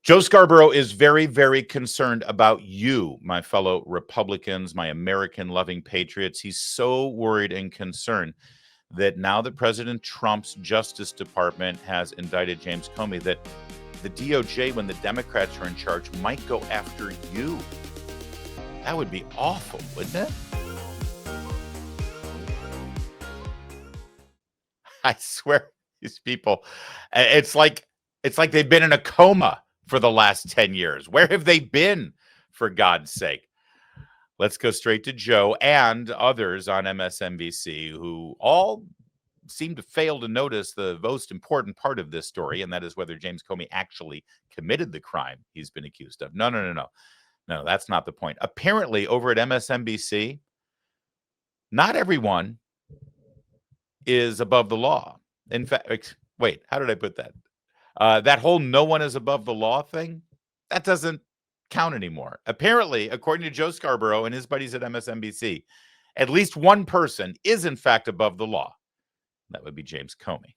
Joe Scarborough is very, very concerned about you, my fellow Republicans, my American-loving patriots. He's so worried and concerned that now that President Trump's Justice Department has indicted James Comey, that the DOJ, when the Democrats are in charge, might go after you. That would be awful, wouldn't it? I swear, these people, it's like they've been in a coma for the last 10 years. Where have they been, for God's sake? Let's go straight to Joe and others on MSNBC who all seem to fail to notice the most important part of this story, and that is whether James Comey actually committed the crime he's been accused of. No, that's not the point. Apparently, over at MSNBC, not everyone is above the law. In fact, wait, how did I put that? That whole no one is above the law thing, that doesn't count anymore. Apparently, according to Joe Scarborough and his buddies at MSNBC, at least one person is in fact above the law. That would be James Comey.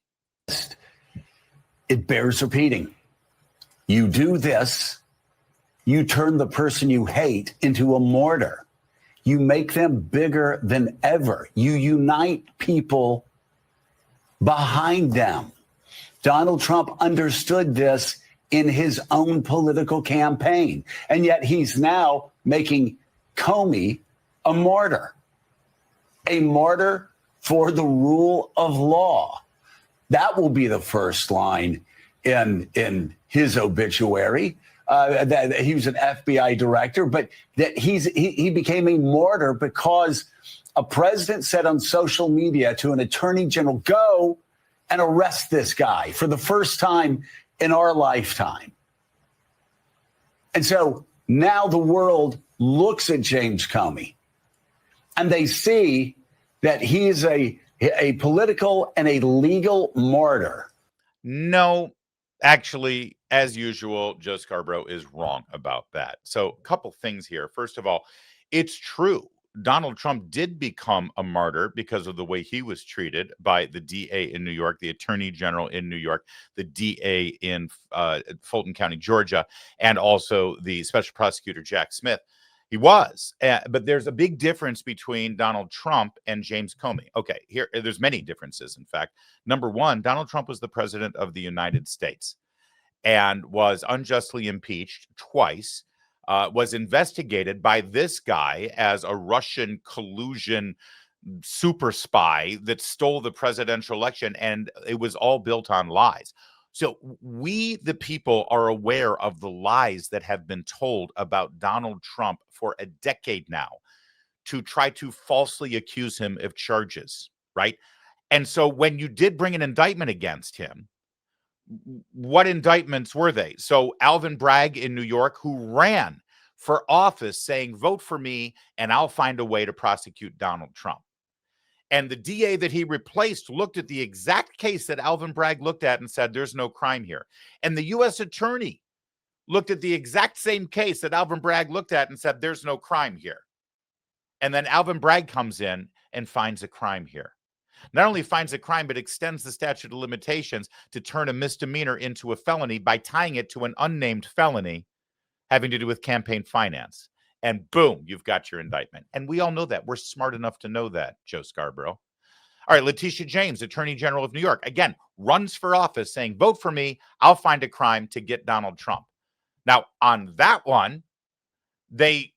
It bears repeating. You do this, you turn the person you hate into a martyr. You make them bigger than ever. You unite people behind them. Donald Trump understood this in his own political campaign, and yet he's now making Comey a martyr for the rule of law. That will be the first line in his obituary. That he was an FBI director, but that he became a martyr because a president said on social media to an attorney general, go and arrest this guy for the first time in our lifetime. And so now the world looks at James Comey and they see that he is a political and a legal martyr. No, actually, as usual, Joe Scarborough is wrong about that. So a couple things here. First of all, it's true. Donald Trump did become a martyr because of the way he was treated by the DA in New York, the Attorney General in New York, the DA in Fulton County, Georgia, and also the Special Prosecutor Jack Smith. He was, but there's a big difference between Donald Trump and James Comey. Okay, there's many differences, in fact. Number one, Donald Trump was the president of the United States and was unjustly impeached twice. Was investigated by this guy as a Russian collusion super spy that stole the presidential election, and it was all built on lies. So we, the people, are aware of the lies that have been told about Donald Trump for a decade now to try to falsely accuse him of charges, right? And so when you did bring an indictment against him, what indictments were they? So Alvin Bragg in New York, who ran for office saying, vote for me and I'll find a way to prosecute Donald Trump. And the DA that he replaced looked at the exact case that Alvin Bragg looked at and said, there's no crime here. And the U.S. attorney looked at the exact same case that Alvin Bragg looked at and said, there's no crime here. And then Alvin Bragg comes in and finds a crime here. Not only finds a crime, but extends the statute of limitations to turn a misdemeanor into a felony by tying it to an unnamed felony having to do with campaign finance. And boom, you've got your indictment. And we all know that. We're smart enough to know that, Joe Scarborough. All right, Letitia James, Attorney General of New York, again, runs for office saying, vote for me, I'll find a crime to get Donald Trump. Now, on that one, they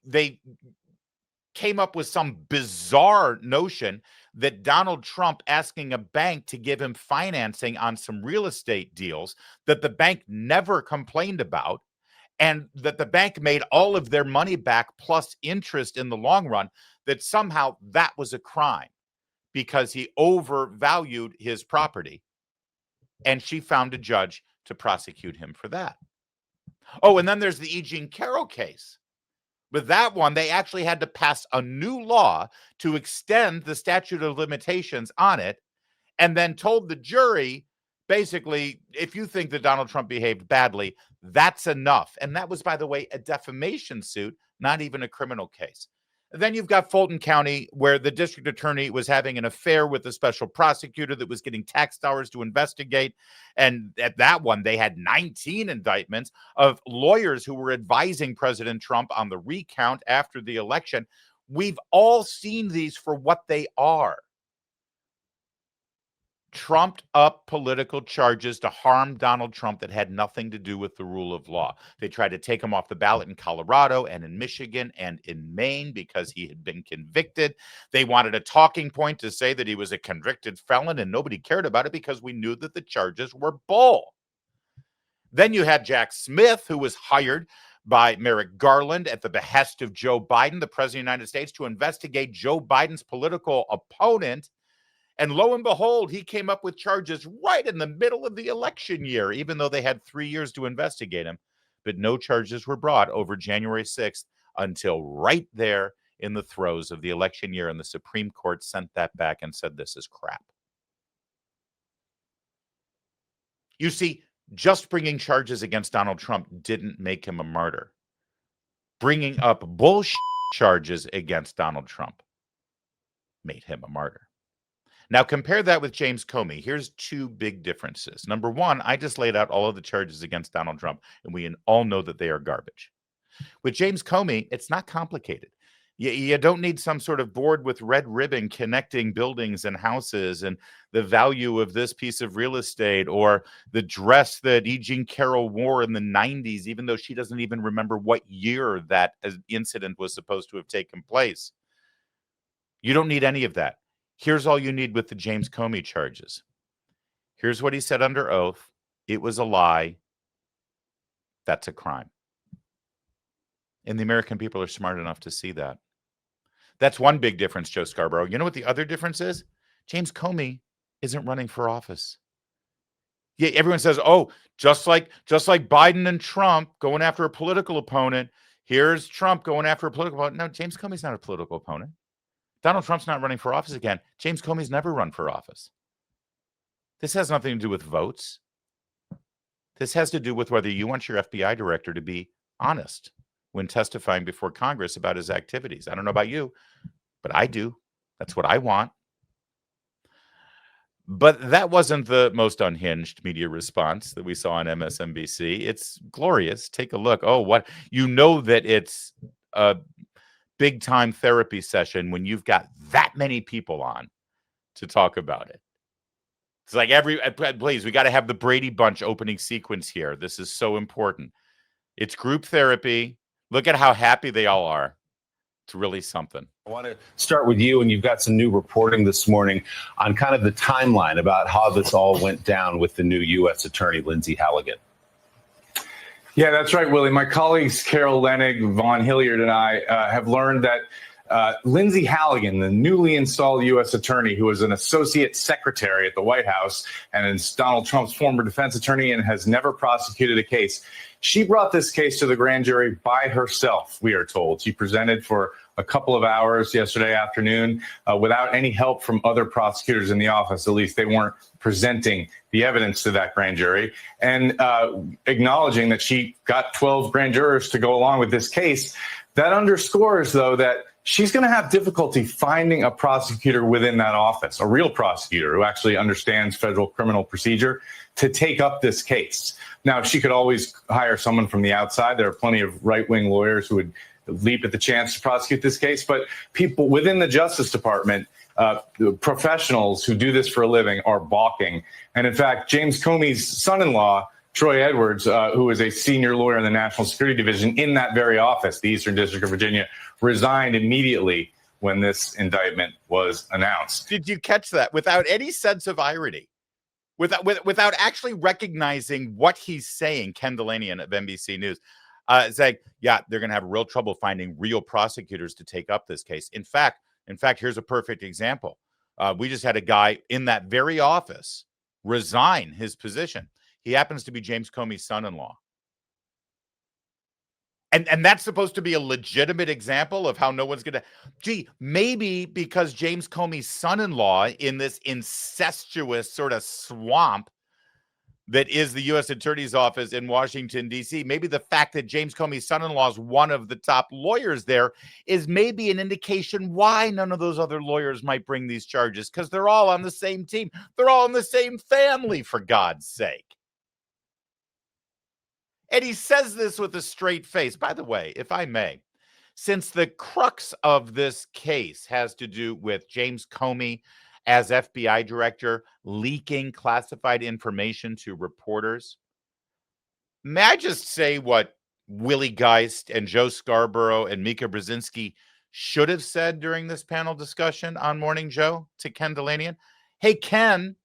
came up with some bizarre notion that Donald Trump asking a bank to give him financing on some real estate deals that the bank never complained about, and that the bank made all of their money back plus interest in the long run, that somehow that was a crime because he overvalued his property. And she found a judge to prosecute him for that. Oh, and then there's the E. Jean Carroll case. With that one, they actually had to pass a new law to extend the statute of limitations on it, and then told the jury, basically, if you think that Donald Trump behaved badly, that's enough. And that was, by the way, a defamation suit, not even a criminal case. Then you've got Fulton County, where the district attorney was having an affair with the special prosecutor that was getting tax dollars to investigate. And at that one, they had 19 indictments of lawyers who were advising President Trump on the recount after the election. We've all seen these for what they are. Trumped up political charges to harm Donald Trump that had nothing to do with the rule of law. They tried to take him off the ballot in Colorado and in Michigan and in Maine because he had been convicted. They wanted a talking point to say that he was a convicted felon, and nobody cared about it because we knew that the charges were bull. Then you had Jack Smith, who was hired by Merrick Garland at the behest of Joe Biden, the president of the United States, to investigate Joe Biden's political opponent. And lo and behold, he came up with charges right in the middle of the election year, even though they had 3 years to investigate him. But no charges were brought over January 6th until right there in the throes of the election year. And the Supreme Court sent that back and said, this is crap. You see, just bringing charges against Donald Trump didn't make him a martyr. Bringing up bullshit charges against Donald Trump made him a martyr. Now, compare that with James Comey. Here's two big differences. Number one, I just laid out all of the charges against Donald Trump, and we all know that they are garbage. With James Comey, it's not complicated. You don't need some sort of board with red ribbon connecting buildings and houses and the value of this piece of real estate or the dress that E. Jean Carroll wore in the 90s, even though she doesn't even remember what year that incident was supposed to have taken place. You don't need any of that. Here's all you need with the James Comey charges. Here's what he said under oath. It was a lie. That's a crime. And the American people are smart enough to see that. That's one big difference, Joe Scarborough. You know what the other difference is? James Comey isn't running for office. Yeah, everyone says, oh, just like Biden and Trump going after a political opponent, here's Trump going after a political opponent. No, James Comey's not a political opponent. Donald Trump's not running for office again. James Comey's never run for office. This has nothing to do with votes. This has to do with whether you want your FBI director to be honest when testifying before Congress about his activities. I don't know about you, but I do. That's what I want. But that wasn't the most unhinged media response that we saw on MSNBC. It's glorious. Take a look. Oh, what? You know that it's a big time therapy session when you've got that many people on to talk about it. It's like please, we got to have the Brady Bunch opening sequence here. This is so important. It's group therapy. Look at how happy they all are. It's really something. I want to start with you, and you've got some new reporting this morning on kind of the timeline about how this all went down with the new U.S. Attorney, Lindsay Halligan. Yeah, that's right, Willie. My colleagues Carol Lenig, Vaughn Hilliard, and I have learned that Lindsay Halligan, the newly installed U.S. attorney who was an associate secretary at the White House and is Donald Trump's former defense attorney and has never prosecuted a case, she brought this case to the grand jury by herself, we are told. She presented for a couple of hours yesterday afternoon without any help from other prosecutors in the office. At least they weren't presenting the evidence to that grand jury, and acknowledging that she got 12 grand jurors to go along with this case. That underscores, though, that she's going to have difficulty finding a prosecutor within that office, a real prosecutor who actually understands federal criminal procedure to take up this case. Now, she could always hire someone from the outside. There are plenty of right-wing lawyers who would leap at the chance to prosecute this case, but people within the Justice Department, professionals who do this for a living, are balking. And in fact, James Comey's son-in-law, Troy Edwards, who is a senior lawyer in the National Security Division in that very office, the Eastern District of Virginia, resigned immediately when this indictment was announced. Did you catch that? Without any sense of irony, without actually recognizing what he's saying, Ken Dilanian of NBC News, saying, yeah, they're going to have real trouble finding real prosecutors to take up this case. In fact, here's a perfect example. We just had a guy in that very office resign his position. He happens to be James Comey's son-in-law. And that's supposed to be a legitimate example of how no one's going to, maybe because James Comey's son-in-law in this incestuous sort of swamp that is the U.S. Attorney's Office in Washington, D.C. Maybe the fact that James Comey's son-in-law is one of the top lawyers there is maybe an indication why none of those other lawyers might bring these charges, because they're all on the same team. They're all in the same family, for God's sake. And he says this with a straight face. By the way, if I may, since the crux of this case has to do with James Comey as FBI director leaking classified information to reporters, may I just say what Willie Geist and Joe Scarborough and Mika Brzezinski should have said during this panel discussion on Morning Joe to Ken Dilanian? Hey, Ken,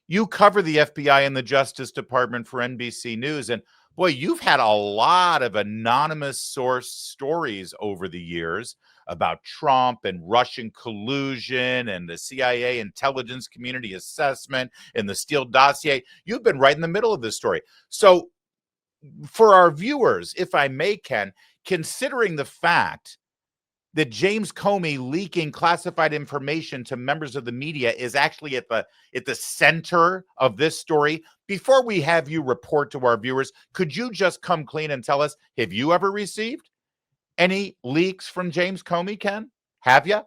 you cover the FBI and the Justice Department for NBC News, and boy, you've had a lot of anonymous source stories over the years about Trump and Russian collusion and the CIA intelligence community assessment and the Steele dossier. You've been right in the middle of this story. So for our viewers, if I may, Ken, considering the fact that James Comey leaking classified information to members of the media is actually at the center of this story, before we have you report to our viewers, could you just come clean and tell us, have you ever received any leaks from James Comey, Ken? Have you?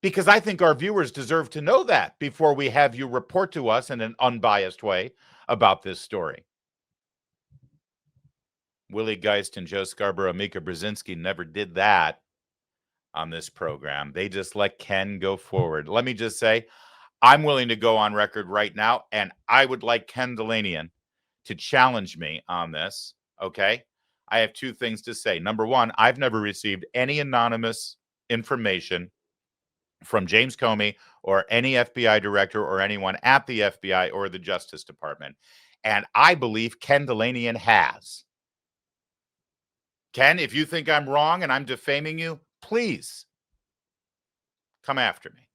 Because I think our viewers deserve to know that before we have you report to us in an unbiased way about this story. Willie Geist and Joe Scarborough, Mika Brzezinski never did that on this program. They just let Ken go forward. Let me just say, I'm willing to go on record right now, and I would like Ken Dilanian to challenge me on this, okay? I have two things to say. Number one, I've never received any anonymous information from James Comey or any FBI director or anyone at the FBI or the Justice Department. And I believe Ken Dilanian has. Ken, if you think I'm wrong and I'm defaming you, please come after me.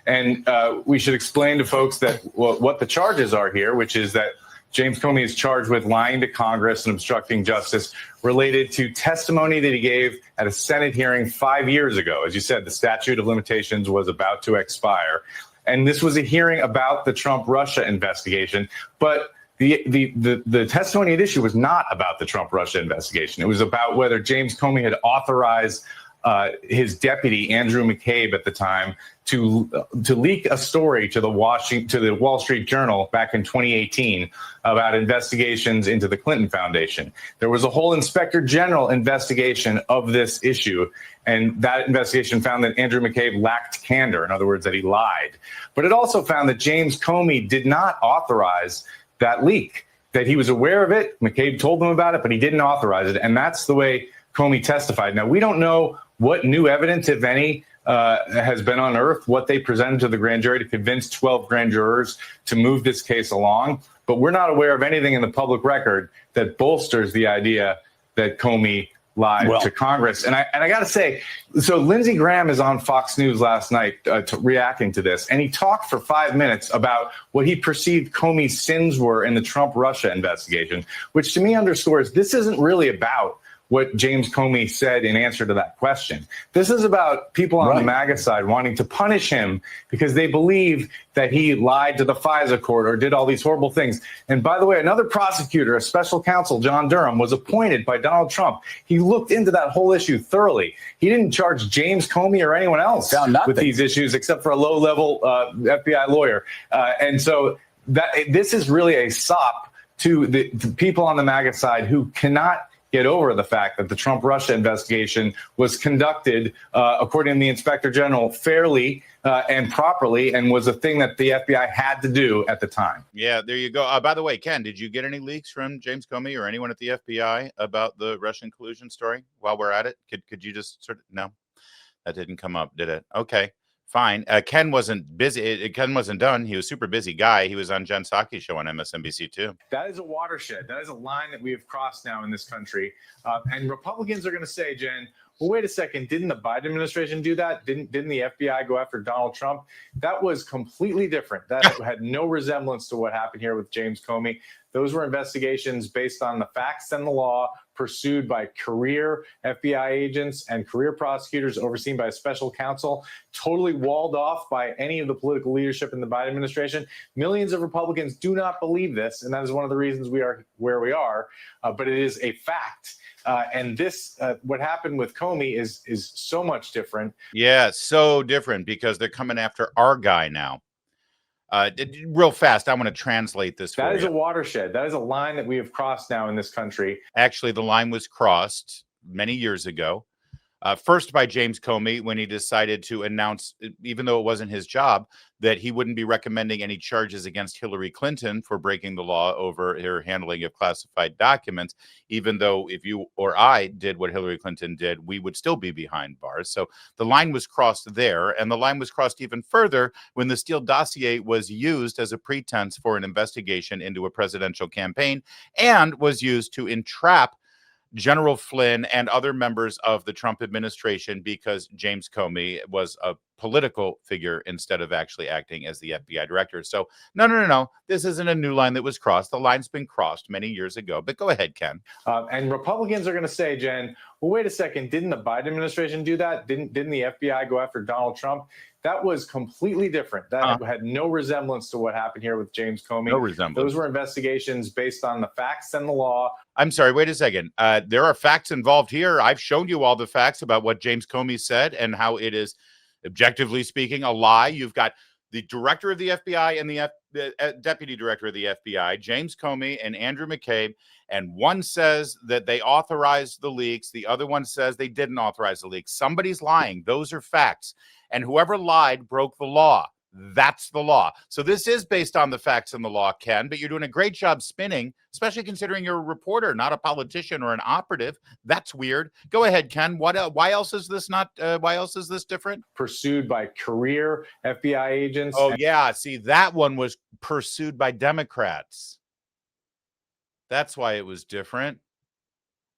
And we should explain to folks that what the charges are here, which is that James Comey is charged with lying to Congress and obstructing justice related to testimony that he gave at a Senate hearing 5 years ago. As you said, the statute of limitations was about to expire. And this was a hearing about the Trump-Russia investigation. But the testimony at issue was not about the Trump-Russia investigation. It was about whether James Comey had authorized his deputy, Andrew McCabe, at the time, to leak a story to the Wall Street Journal back in 2018 about investigations into the Clinton Foundation. There was a whole Inspector General investigation of this issue, and that investigation found that Andrew McCabe lacked candor. In other words, that he lied. But it also found that James Comey did not authorize that leak, that he was aware of it. McCabe told them about it, but he didn't authorize it. And that's the way Comey testified. Now, we don't know what new evidence, if any, has been unearthed, what they presented to the grand jury to convince 12 grand jurors to move this case along. But we're not aware of anything in the public record that bolsters the idea that Comey lied to Congress. And I got to say, so Lindsey Graham is on Fox News last night reacting to this, and he talked for 5 minutes about what he perceived Comey's sins were in the Trump-Russia investigation, which to me underscores this isn't really about what James Comey said in answer to that question. This is about people on the MAGA side wanting to punish him because they believe that he lied to the FISA court or did all these horrible things. And by the way, another prosecutor, a special counsel, John Durham, was appointed by Donald Trump. He looked into that whole issue thoroughly. He didn't charge James Comey or anyone else with these issues except for a low-level FBI lawyer. And so this is really a sop to the people on the MAGA side who cannot get over the fact that the Trump-Russia investigation was conducted, according to the Inspector General, fairly and properly, and was a thing that the FBI had to do at the time. Yeah, there you go. By the way, Ken, did you get any leaks from James Comey or anyone at the FBI about the Russian collusion story while we're at it? Could you just sort of, no, that didn't come up, did it? Okay, fine. Ken wasn't busy. Ken wasn't done. He was a super busy guy. He was on Jen Psaki's show on MSNBC too. That is a watershed. That is a line that we have crossed now in this country. And Republicans are going to say, Jen, well, wait a second, didn't the Biden administration do that? Didn't the FBI go after Donald Trump? That was completely different. That had no resemblance to what happened here with James Comey. Those were investigations based on the facts and the law, pursued by career FBI agents and career prosecutors overseen by a special counsel, totally walled off by any of the political leadership in the Biden administration. Millions of Republicans do not believe this, and that is one of the reasons we are where we are, but it is a fact. And this, what happened with Comey is so much different. Yeah, so different because they're coming after our guy now. Real fast, I want to translate this for you. That is a watershed. That is a line that we have crossed now in this country. Actually, the line was crossed many years ago. First by James Comey when he decided to announce, even though it wasn't his job, that he wouldn't be recommending any charges against Hillary Clinton for breaking the law over her handling of classified documents, even though if you or I did what Hillary Clinton did, we would still be behind bars. So the line was crossed there, and the line was crossed even further when the Steele dossier was used as a pretense for an investigation into a presidential campaign and was used to entrap General Flynn and other members of the Trump administration because James Comey was a political figure instead of actually acting as the FBI director. So no. This isn't a new line that was crossed. The line's been crossed many years ago. But go ahead, Ken. And Republicans are going to say, Jen, well, wait a second. Didn't the Biden administration do that? Didn't the FBI go after Donald Trump? That was completely different. That had no resemblance to what happened here with James Comey. No resemblance. Those were investigations based on the facts and the law. I'm sorry, wait a second. There are facts involved here. I've shown you all the facts about what James Comey said and how it is, objectively speaking, a lie. You've got the director of the FBI and the deputy director of the FBI, James Comey and Andrew McCabe, and one says that they authorized the leaks. The other one says they didn't authorize the leaks. Somebody's lying. Those are facts. And whoever lied broke the law. That's the law. So this is based on the facts and the law, Ken, but you're doing a great job spinning, especially considering you're a reporter, not a politician or an operative. That's weird. Go ahead, Ken. Why else is this not? Why else is this different? Pursued by career FBI agents. Oh, yeah. See, that one was pursued by Democrats. That's why it was different.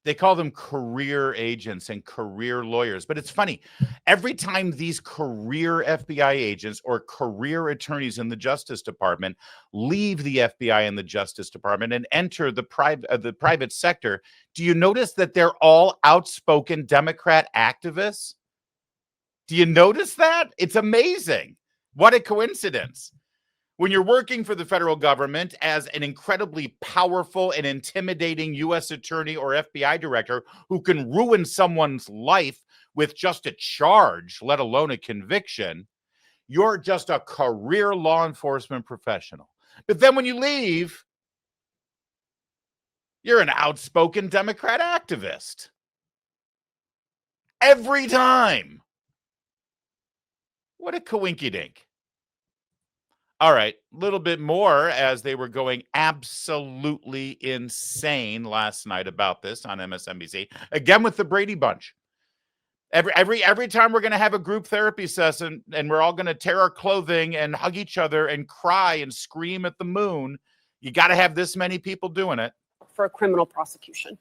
They call them career agents and career lawyers. But it's funny. Every time these career FBI agents or career attorneys in the Justice Department leave the FBI and the Justice Department and enter the private sector, do you notice that they're all outspoken Democrat activists? Do you notice that? It's amazing. What a coincidence. When you're working for the federal government as an incredibly powerful and intimidating U.S. attorney or FBI director who can ruin someone's life with just a charge, let alone a conviction, you're just a career law enforcement professional. But then when you leave, you're an outspoken Democrat activist. Every time. What a coinkydink. All right, a little bit more as they were going absolutely insane last night about this on MSNBC. Again with the Brady Bunch. Every time we're going to have a group therapy session and we're all going to tear our clothing and hug each other and cry and scream at the moon, you got to have this many people doing it. For a criminal prosecution.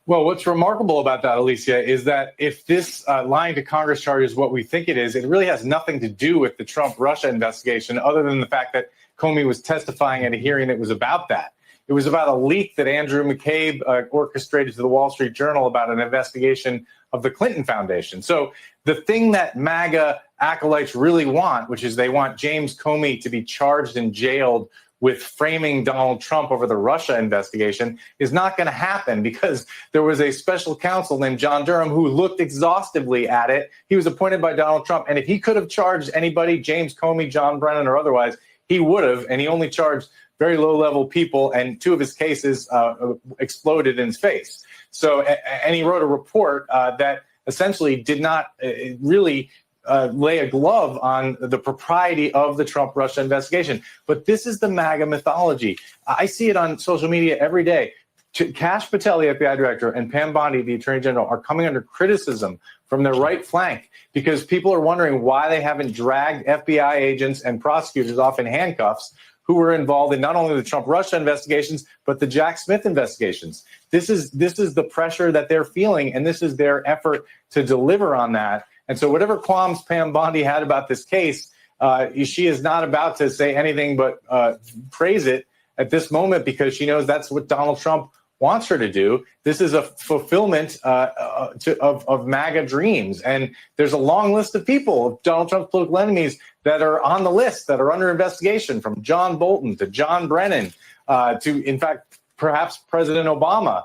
Well, what's remarkable about that, Alicia, is that if this lying to Congress charge is what we think it is, it really has nothing to do with the Trump-Russia investigation, other than the fact that Comey was testifying at a hearing that was about that. It was about a leak that Andrew McCabe orchestrated to the Wall Street Journal about an investigation of the Clinton Foundation. So the thing that MAGA acolytes really want, which is they want James Comey to be charged and jailed with framing Donald Trump over the Russia investigation, is not going to happen because there was a special counsel named John Durham who looked exhaustively at it. He was appointed by Donald Trump. And if he could have charged anybody, James Comey, John Brennan, or otherwise, he would have. And he only charged very low-level people, and two of his cases exploded in his face. So, and he wrote a report that essentially did not really lay a glove on the propriety of the Trump-Russia investigation. But this is the MAGA mythology. I see it on social media every day. Kash Patel, the FBI director, and Pam Bondi, the attorney general, are coming under criticism from their right flank because people are wondering why they haven't dragged FBI agents and prosecutors off in handcuffs who were involved in not only the Trump-Russia investigations, but the Jack Smith investigations. This is the pressure that they're feeling, and this is their effort to deliver on that. And so whatever qualms Pam Bondi had about this case, she is not about to say anything but praise it at this moment, because she knows that's what Donald Trump wants her to do. This is a fulfillment of MAGA dreams. And there's a long list of people, of Donald Trump's political enemies, that are on the list, that are under investigation, from John Bolton to John Brennan to, in fact, perhaps President Obama,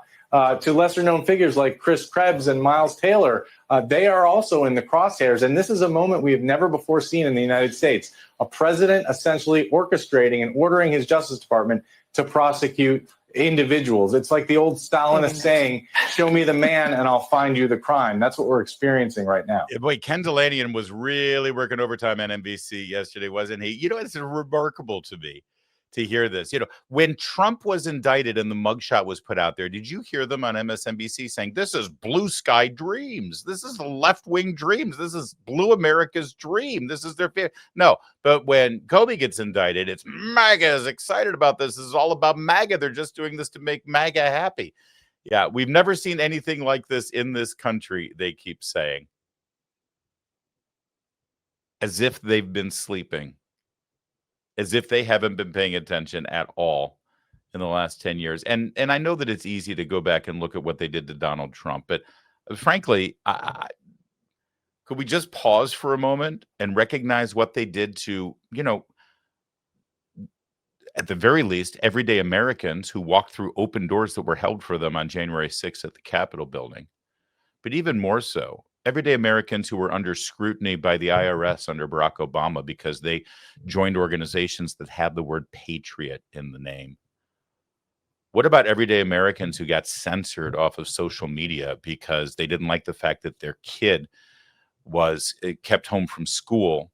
to lesser known figures like Chris Krebs and Miles Taylor. They are also in the crosshairs. And this is a moment we have never before seen in the United States. A president essentially orchestrating and ordering his Justice Department to prosecute individuals. It's like the old Stalinist saying, show me the man and I'll find you the crime. That's what we're experiencing right now. Boy, Ken Dilanian was really working overtime on NBC yesterday, wasn't he? You know, it's remarkable to me to hear this. You know, when Trump was indicted and the mugshot was put out there, did you hear them on MSNBC saying, this is blue sky dreams? This is left-wing dreams. This is blue America's dream. This is their fear. No, but when Comey gets indicted, it's MAGA is excited about this. This is all about MAGA. They're just doing this to make MAGA happy. Yeah, we've never seen anything like this in this country, they keep saying. As if they've been sleeping. As if they haven't been paying attention at all in the last 10 years. And I know that it's easy to go back and look at what they did to Donald Trump, but frankly, could we just pause for a moment and recognize what they did to, you know, at the very least, everyday Americans who walked through open doors that were held for them on January 6th at the Capitol building. But even more so, everyday Americans who were under scrutiny by the IRS under Barack Obama because they joined organizations that had the word patriot in the name. What about everyday Americans who got censored off of social media because they didn't like the fact that their kid was kept home from school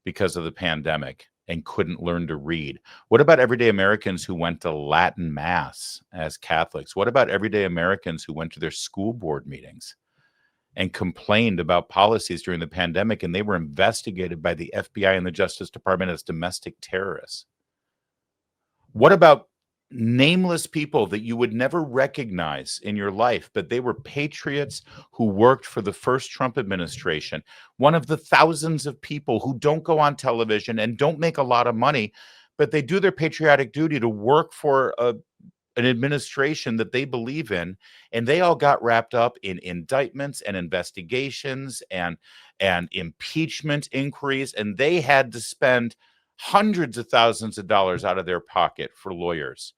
because of the pandemic and couldn't learn to read? What about everyday Americans who went to Latin Mass as Catholics? What about everyday Americans who went to their school board meetings and complained about policies during the pandemic, and they were investigated by the FBI and the Justice Department as domestic terrorists? What about nameless people that you would never recognize in your life, but they were patriots who worked for the first Trump administration? One of the thousands of people who don't go on television and don't make a lot of money, but they do their patriotic duty to work for an administration that they believe in, and they all got wrapped up in indictments and investigations and impeachment inquiries, and they had to spend hundreds of thousands of dollars out of their pocket for lawyers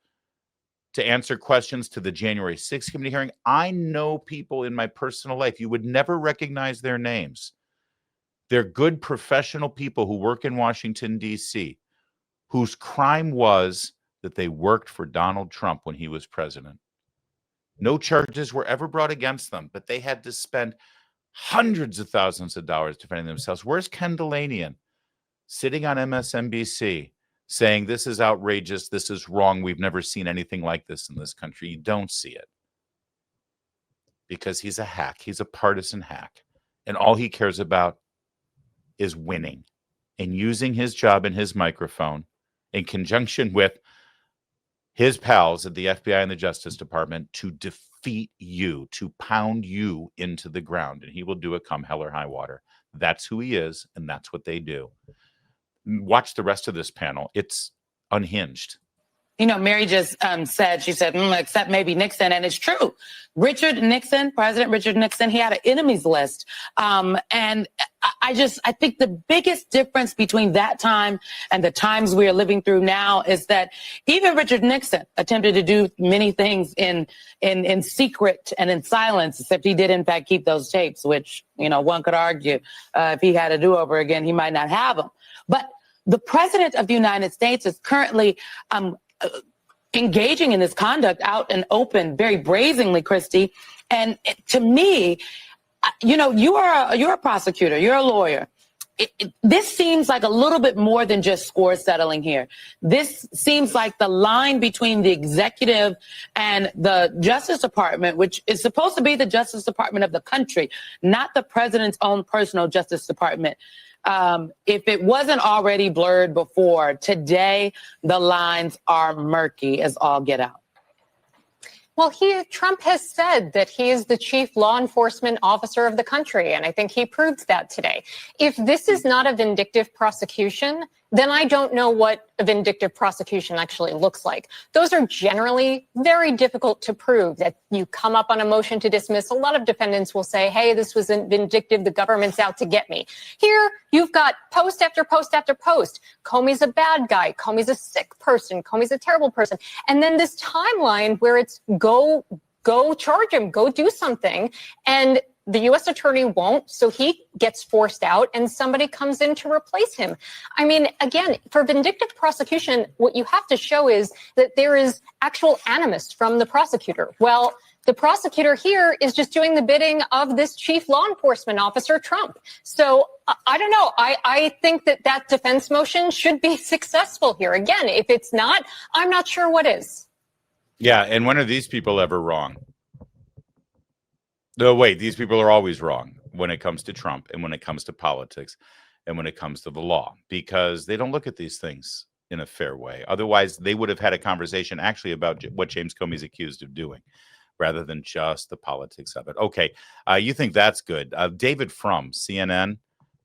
to answer questions to the January 6th committee hearing. I know people in my personal life, you would never recognize their names. They're good professional people who work in Washington, D.C., whose crime was that they worked for Donald Trump when he was president. No charges were ever brought against them, but they had to spend hundreds of thousands of dollars defending themselves. Where's Ken Dilanian sitting on MSNBC saying this is outrageous, this is wrong, we've never seen anything like this in this country? You don't see it because he's a hack. He's a partisan hack. And all he cares about is winning and using his job and his microphone in conjunction with his pals at the FBI and the Justice Department to defeat you, to pound you into the ground. And he will do it come hell or high water. That's who he is, and that's what they do. Watch the rest of this panel. It's unhinged. You know, Mary just said, she said, except maybe Nixon. And it's true. President Richard Nixon, he had an enemies list. And I think the biggest difference between that time and the times we are living through now is that even Richard Nixon attempted to do many things in secret and in silence, except he did in fact keep those tapes, which, you know, one could argue if he had a do-over again, he might not have them. But the president of the United States is currently engaging in this conduct out and open, very brazenly, Christy. And to me, you know, you're a prosecutor, you're a lawyer. This seems like a little bit more than just score settling here. This seems like the line between the executive and the Justice Department, which is supposed to be the Justice Department of the country, not the president's own personal Justice Department. If it wasn't already blurred before, today the lines are murky as all get out. Well, Trump has said that he is the chief law enforcement officer of the country, and I think he proved that today. If this is not a vindictive prosecution, then I don't know what a vindictive prosecution actually looks like. Those are generally very difficult to prove. That you come up on a motion to dismiss, a lot of defendants will say, hey, this wasn't vindictive, the government's out to get me. Here, you've got post after post after post. Comey's a bad guy. Comey's a sick person. Comey's a terrible person. And then this timeline where it's go charge him, go do something. And the U.S. attorney won't, so he gets forced out and somebody comes in to replace him. I mean, again, for vindictive prosecution, what you have to show is that there is actual animus from the prosecutor. Well, the prosecutor here is just doing the bidding of this chief law enforcement officer, Trump. So I don't know. I think that defense motion should be successful here. Again, if it's not, I'm not sure what is. Yeah, and when are these people ever wrong? No, wait, these people are always wrong when it comes to Trump and when it comes to politics and when it comes to the law, because they don't look at these things in a fair way. Otherwise, they would have had a conversation actually about what James Comey is accused of doing rather than just the politics of it. Okay, you think that's good. David Frum, CNN,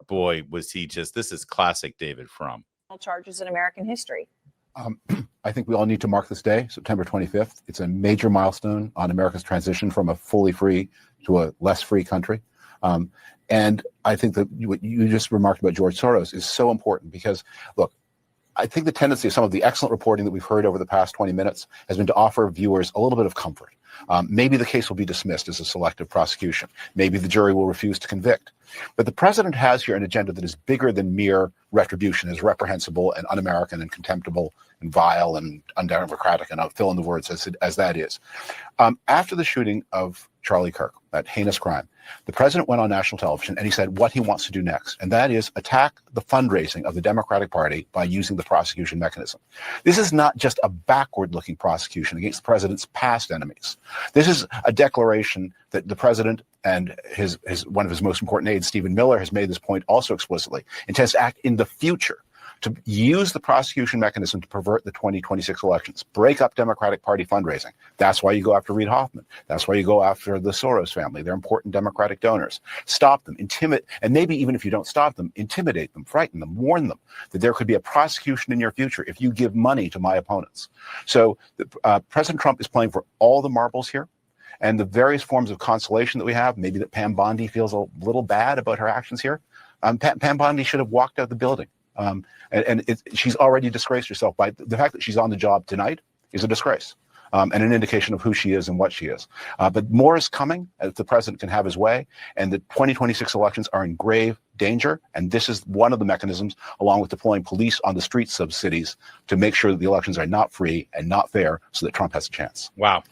boy, was he just, this is classic David Frum. Charges in American history. I think we all need to mark this day, September 25th. It's a major milestone on America's transition from a fully free to a less free country. And I think that what you just remarked about George Soros is so important because, look, I think the tendency of some of the excellent reporting that we've heard over the past 20 minutes has been to offer viewers a little bit of comfort. Maybe the case will be dismissed as a selective prosecution. Maybe the jury will refuse to convict. But the president has here an agenda that is bigger than mere retribution, is reprehensible and un-American and contemptible and vile and undemocratic, and I'll fill in the words as that is. After the shooting of Charlie Kirk, that heinous crime, the president went on national television and he said what he wants to do next, and that is attack the fundraising of the Democratic Party by using the prosecution mechanism. This is not just a backward-looking prosecution against the president's past enemies. This is a declaration that the president and one of his most important aides, Stephen Miller, has made this point also explicitly, intends to act in the future to use the prosecution mechanism to pervert the 2026 elections, break up Democratic Party fundraising. That's why you go after Reid Hoffman. That's why you go after the Soros family. They're important Democratic donors. Stop them, intimidate, and maybe even if you don't stop them, intimidate them, frighten them, warn them that there could be a prosecution in your future if you give money to my opponents. So President Trump is playing for all the marbles here. And the various forms of consolation that we have, maybe that Pam Bondi feels a little bad about her actions here. Pam Bondi should have walked out the building. She's already disgraced herself by the fact that she's on the job tonight is a disgrace and an indication of who she is and what she is. But more is coming as the president can have his way, and the 2026 elections are in grave danger. And this is one of the mechanisms, along with deploying police on the streets of cities, to make sure that the elections are not free and not fair so that Trump has a chance. Wow.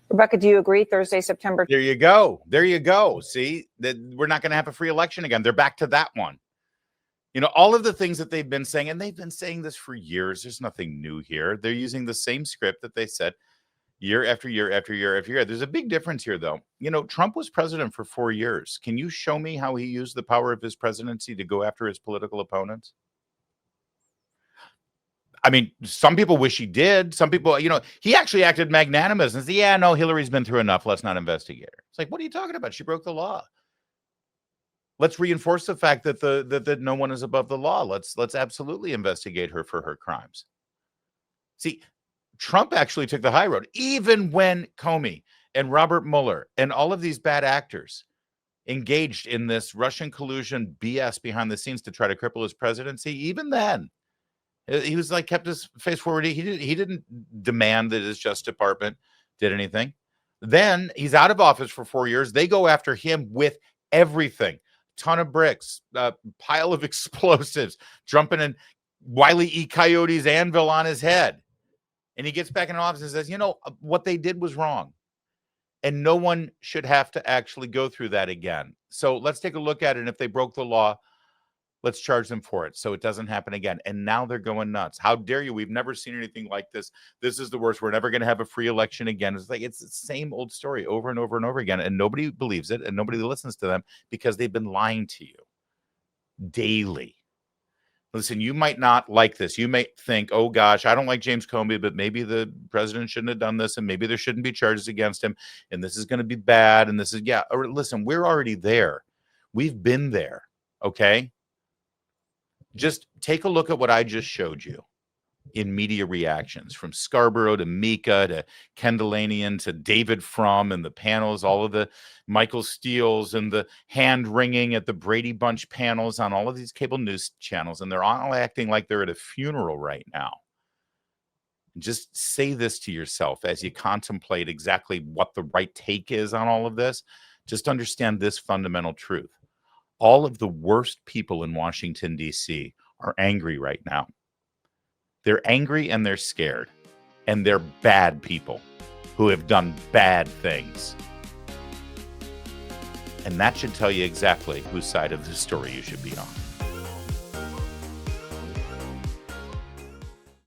Rebecca, do you agree? Thursday, September. There you go. There you go. See, that we're not going to have a free election again. They're back to that one. You know, all of the things that they've been saying, and they've been saying this for years. There's nothing new here. They're using the same script that they said year after year after year after year. There's a big difference here, though. You know, Trump was president for 4 years. Can you show me how he used the power of his presidency to go after his political opponents? I mean, some people wish he did. Some people, you know, he actually acted magnanimous and said, yeah, no, Hillary's been through enough. Let's not investigate her. It's like, what are you talking about? She broke the law. Let's reinforce the fact that that no one is above the law. Let's absolutely investigate her for her crimes. See, Trump actually took the high road, even when Comey and Robert Mueller and all of these bad actors engaged in this Russian collusion BS behind the scenes to try to cripple his presidency. Even then, he was like kept his face forward. He didn't demand that his Justice Department did anything. Then he's out of office for 4 years. They go after him with everything. Ton of bricks, pile of explosives, jumping in Wile E. Coyote's anvil on his head. And he gets back in office and says, you know, what they did was wrong. And no one should have to actually go through that again. So let's take a look at it. And if they broke the law, let's charge them for it so it doesn't happen again. And now they're going nuts. How dare you? We've never seen anything like this. This is the worst. We're never going to have a free election again. It's like it's the same old story over and over and over again. And nobody believes it and nobody listens to them because they've been lying to you. daily. Listen, you might not like this. You may think, oh gosh, I don't like James Comey, but maybe the president shouldn't have done this, and maybe there shouldn't be charges against him, and this is going to be bad, and this is, yeah. Or listen, we're already there. We've been there, okay? Just take a look at what I just showed you in media reactions, from Scarborough to Mika to Ken Dilanian to David Frum and the panels, all of the Michael Steeles and the hand wringing at the Brady Bunch panels on all of these cable news channels. And they're all acting like they're at a funeral right now. Just say this to yourself as you contemplate exactly what the right take is on all of this. Just understand this fundamental truth. All of the worst people in Washington, D.C. are angry right now. They're angry and they're scared. And they're bad people who have done bad things. And that should tell you exactly whose side of the story you should be on.